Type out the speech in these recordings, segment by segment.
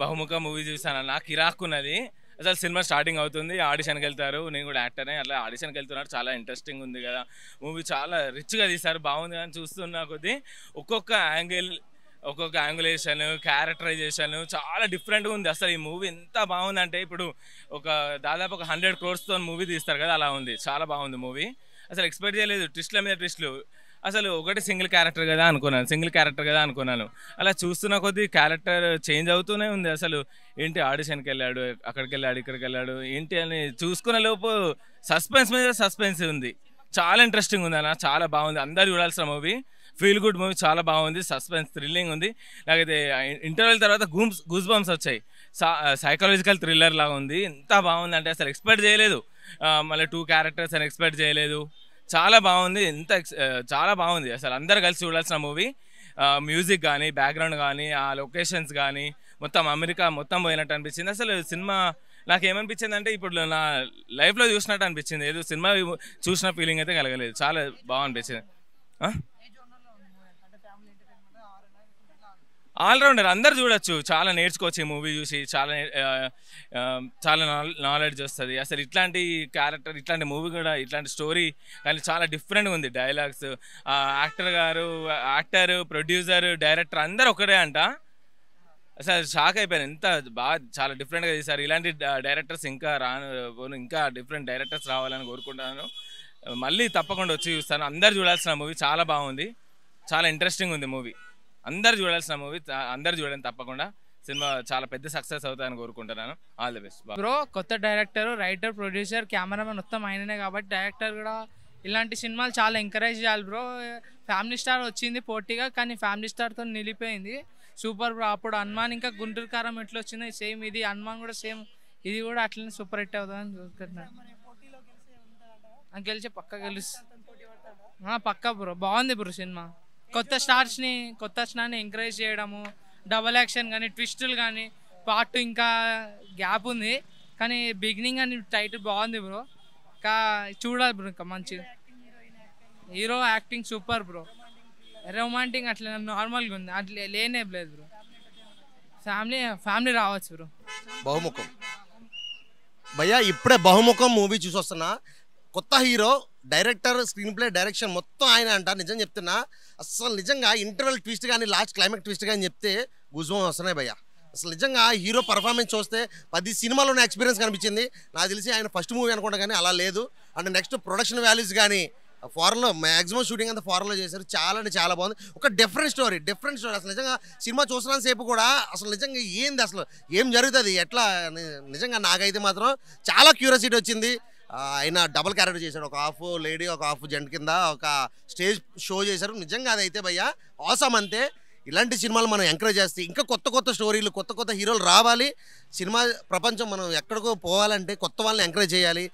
బహుముఖ మూవీ చూసాను. నాకు కిరాక్కున్నది. అసలు సినిమా స్టార్టింగ్ అవుతుంది, ఆడిషన్కి వెళ్తారు. నేను కూడా యాక్టర్నే, అట్లా ఆడిషన్కి వెళ్తున్నారు. చాలా ఇంట్రెస్టింగ్ ఉంది కదా మూవీ, చాలా రిచ్గా తీశారు, బాగుంది. కానీ చూస్తున్న కొద్దీ ఒక్కొక్క యాంగిల్, ఒక్కొక్క యాంగులేషన్, క్యారెక్టరైజేషన్ చాలా డిఫరెంట్గా ఉంది. అసలు ఈ మూవీ ఎంత బాగుందంటే, ఇప్పుడు ఒక దాదాపు ఒక 100 crores మూవీ తీస్తారు కదా, అలా ఉంది. చాలా బాగుంది మూవీ. అసలు ఎక్స్పెక్ట్ చేయలేదు, ట్విస్ట్ల మీద ట్విస్ట్లు. అసలు ఒకటి సింగిల్ క్యారెక్టర్ కదా అనుకున్నాను. అలా చూస్తున్న కొద్దీ క్యారెక్టర్ చేంజ్ అవుతూనే ఉంది. అసలు ఏంటి, ఆడిషన్కి వెళ్ళాడు, అక్కడికి వెళ్ళాడు, ఇక్కడికి వెళ్ళాడు, ఏంటి అని చూసుకునే లోపు సస్పెన్స్ మీద సస్పెన్స్ ఉంది. చాలా ఇంట్రెస్టింగ్ ఉంది అన్న, చాలా బాగుంది. అందరు చూడాల్సిన మూవీ, ఫీల్ గుడ్ మూవీ, చాలా బాగుంది. సస్పెన్స్ థ్రిల్లింగ్ ఉంది. నాకైతే ఇంటర్వెల్ తర్వాత గూస్ బంప్స్ వచ్చాయి. సైకలాజికల్ థ్రిల్లర్ లాగా ఉంది. ఎంత బాగుంది అంటే అసలు ఎక్స్పెక్ట్ చేయలేదు. మళ్ళీ 2 క్యారెక్టర్స్ అని ఎక్స్పెక్ట్ చేయలేదు. చాలా బాగుంది. చాలా బాగుంది. అసలు అందరు కలిసి చూడాల్సిన మూవీ. మ్యూజిక్ కానీ, బ్యాక్గ్రౌండ్ కానీ, ఆ లొకేషన్స్ కానీ, మొత్తం అమెరికా మొత్తం పోయినట్టు అనిపించింది. అసలు సినిమా నాకేమనిపించింది అంటే, ఇప్పుడు నా లైఫ్లో చూసినట్టు అనిపించింది. ఏదో సినిమా చూసిన ఫీలింగ్ అయితే కలగలేదు. చాలా బాగా అనిపించింది. ఆల్రౌండర్, అందరు చూడొచ్చు, చాలా నేర్చుకోవచ్చు ఈ మూవీ చూసి. చాలా నాలెడ్జ్ వస్తుంది. అసలు ఇట్లాంటి క్యారెక్టర్, ఇట్లాంటి మూవీ కూడా, ఇట్లాంటి స్టోరీ కానీ చాలా డిఫరెంట్గా ఉంది. డైలాగ్స్, యాక్టర్, ప్రొడ్యూసర్, డైరెక్టర్ అందరు ఒకటే అంట. అసలు షాక్ అయిపోయాను, ఎంత బాగా, చాలా డిఫరెంట్గా తీశారు. ఇలాంటి డైరెక్టర్స్ ఇంకా ఇంకా డిఫరెంట్ డైరెక్టర్స్ రావాలని కోరుకుంటున్నాను. మళ్ళీ తప్పకుండా వచ్చి చూస్తాను. అందరు చూడాల్సిన మూవీ, చాలా బాగుంది, చాలా ఇంట్రెస్టింగ్ ఉంది మూవీ. అందరు చూడాల్సిన మూవీ, అందరు చూడండి తప్పకుండా. సినిమా చాలా పెద్ద సక్సెస్ అవుతాయని కోరుకుంటున్నాను. All the best bro. కొత్త డైరెక్టర్, రైటర్, ప్రొడ్యూసర్, కెమెరామెన్ మొత్తం ఆయననే కాబట్టి డైరెక్టర్ కూడా ఇలాంటి సినిమాలు చాలా ఎంకరేజ్ చేయాలి బ్రో. ఫ్యామిలీ స్టార్ వచ్చింది పోటీగా, కానీ ఫ్యామిలీ స్టార్తో నిలిపోయింది. Super bro. అప్పుడు హనుమాన్ ఇంకా గుంటూరు కారం ఎట్లా వచ్చిందో సేమ్ ఇది హనుమాన్ కూడా సేమ్, ఇది కూడా అట్లనే సూపర్ హిట్ అవుతుందని చూసుకుంటున్నాను. గెలిచే పక్క పక్కా బ్రో. బాగుంది బ్రో సినిమా. కొత్త స్టార్ని ఎంకరేజ్ చేయడము, డబల్ యాక్షన్ కానీ, ట్విస్టులు కానీ, పార్ట్ 2 ఇంకా గ్యాప్ ఉంది, కానీ బిగినింగ్ అని టైటిల్ బాగుంది బ్రో. ఇంకా చూడాలి బ్రో. ఇంకా మంచి hero acting super bro. Romantic అట్లా నార్మల్గా ఉంది, అట్లా లేదు బ్రో. ఫ్యామిలీ రావచ్చు బ్రో. బహుముఖం భయ్యా, ఇప్పుడే బహుముఖం మూవీ చూసి వస్తున్నా. కొత్త hero, director, screen play, direction మొత్తం ఆయన అంట. నిజం చెప్తున్నా, అసలు నిజంగా ఇంటర్వెల్ ట్విస్ట్ కానీ, లాస్ట్ క్లైమాక్స్ ట్విస్ట్ కానీ చెప్తే గుజువం వస్తున్నాయి భయ్యా. అసలు నిజంగా హీరో పర్ఫార్మెన్స్ చూస్తే 10 సినిమాలోనే ఎక్స్పీరియన్స్ కనిపించింది. నాకు తెలిసి ఆయన ఫస్ట్ మూవీ అనుకుంటా, కానీ అలా లేదు. అండ్ నెక్స్ట్ ప్రొడక్షన్ వాల్యూస్ కానీ, ఫారెన్లో మ్యాక్సిమం షూటింగ్ అంతా ఫారెన్లో చేశారు. చాలా అంటే చాలా బాగుంది. ఒక డిఫరెంట్ స్టోరీ. అసలు నిజంగా సినిమా చూస్తున్న సేపు కూడా అసలు నిజంగా ఏంది, అసలు ఏం జరుగుతుంది, ఎట్లా, నిజంగా నాకైతే మాత్రం చాలా క్యూరియాసిటీ వచ్చింది. ఆయన డబుల్ క్యారెక్టర్ చేశాడు, ఒక హాఫ్ లేడీ, ఒక హాఫ్ జెంట్ కింద ఒక స్టేజ్ షో చేశారు. నిజంగా అదైతే భయ్యా ఆసమ్. అంతే, ఇలాంటి సినిమాలు మనం ఎంకరేజ్ చేస్తే ఇంకా కొత్త స్టోరీలు, కొత్త హీరోలు రావాలి. సినిమా ప్రపంచం మనం ఎక్కడికో పోవాలంటే కొత్త వాళ్ళని ఎంకరేజ్ చేయాలి.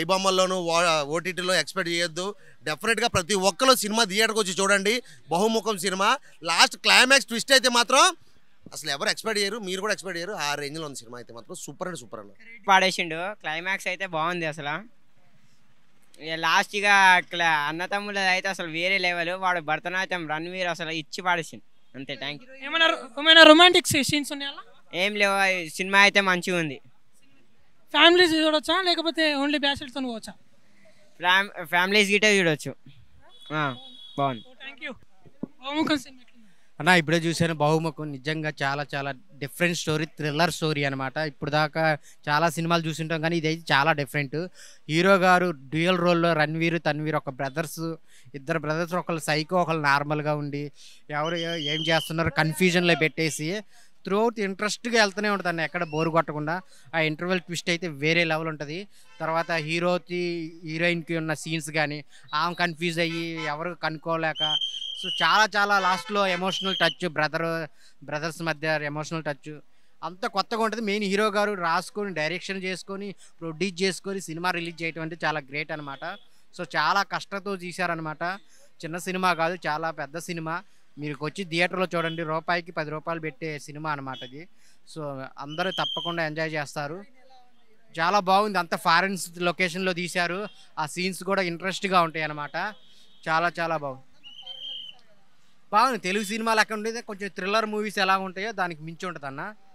ఐబొమ్మల్లోనూ ఓటీటీలో ఎక్స్పెక్ట్ చేయొద్దు. డెఫినెట్గా ప్రతి ఒక్కరు సినిమా థియేటర్కి వచ్చి చూడండి. బహుముఖం సినిమా లాస్ట్ క్లైమాక్స్ ట్విస్ట్ అయితే మాత్రం అసలు ఎవరు ఎక్స్పెక్ట్ చేయరు, మీరు కూడా ఎక్స్పెక్ట్ చేయరు. ఆ రేంజ్లో ఉంది సినిమా అయితే మాత్రం సూపర్ అంటే సూపర్ అన్న. పాడేసిండు. క్లైమాక్స్ అయితే బాగుంది. అసలు లాస్ట్గా అన్నతమ్ముల అయితే అసలు వేరే లెవెల్. వాడు భరతనాట్యం రణ్వీర్ అసలు ఇచ్చి పాడేసిండు. అంతే, థ్యాంక్ యూ. ఏమైనా రొమాంటిక్ సీన్స్ ఉన్నాయా? ఏం లేవు. సినిమా అయితే మంచిగా ఉంది. ఫ్యామిలీస్ చూడొచ్చా లేకపోతే ఓన్లీ బ్యాచిలర్స్తో పోవచ్చా? ఫ్యామిలీస్ గిటే చూడొచ్చు. బాగుంది. Thank you. బహుముఖం సినిమా అన్న ఇప్పుడే చూసాను బహుముఖం. నిజంగా చాలా చాలా డిఫరెంట్ స్టోరీ, థ్రిల్లర్ స్టోరీ అనమాట. ఇప్పుడు దాకా చాలా సినిమాలు చూసింటాం, కానీ ఇదైతే చాలా డిఫరెంట్. హీరో గారు డ్యూయల్ రోల్లో రణ్వీర్, తన్వీర్ ఒక ఇద్దరు బ్రదర్స్, ఒకళ్ళు సైకో, ఒకళ్ళు నార్మల్గా ఉండి ఎవరు ఏం చేస్తున్నారో కన్ఫ్యూజన్లో పెట్టేసి త్రూఅవుట్ ఇంట్రెస్ట్గా వెళ్తూనే ఉంటుంది, ఎక్కడ బోరు కొట్టకుండా. ఆ ఇంటర్వెల్ ట్విస్ట్ అయితే వేరే లెవెల్ ఉంటుంది. తర్వాత హీరోయిన్కి ఉన్న సీన్స్ కానీ, ఆమె కన్ఫ్యూజ్ అయ్యి ఎవరు కనుక్కోలేక, సో చాలా చాలా లాస్ట్లో ఎమోషనల్ టచ్, బ్రదర్స్ మధ్య ఎమోషనల్ టచ్ అంత కొత్తగా ఉంటుంది. మెయిన్ హీరో గారు రాసుకొని, డైరెక్షన్ చేసుకొని, ప్రొడ్యూస్ చేసుకొని సినిమా రిలీజ్ చేయడం అంటే చాలా గ్రేట్ అనమాట. సో చాలా కష్టంతో తీశారనమాట. చిన్న సినిమా కాదు, చాలా పెద్ద సినిమా. మీరు వచ్చి థియేటర్లో చూడండి. రూపాయికి 10 రూపాయలు పెట్టే సినిమా అనమాట ఇది. సో అందరూ తప్పకుండా ఎంజాయ్ చేస్తారు. చాలా బాగుంది. అంత ఫారెన్స్ లొకేషన్లో తీశారు. ఆ సీన్స్ కూడా ఇంట్రెస్ట్గా ఉంటాయి అన్నమాట. చాలా చాలా బాగుంది. తెలుగు సినిమాలు ఎక్కడ ఉండేది, కొంచెం థ్రిల్లర్ మూవీస్ ఎలా ఉంటాయో దానికి మించి ఉంటుంది అన్న.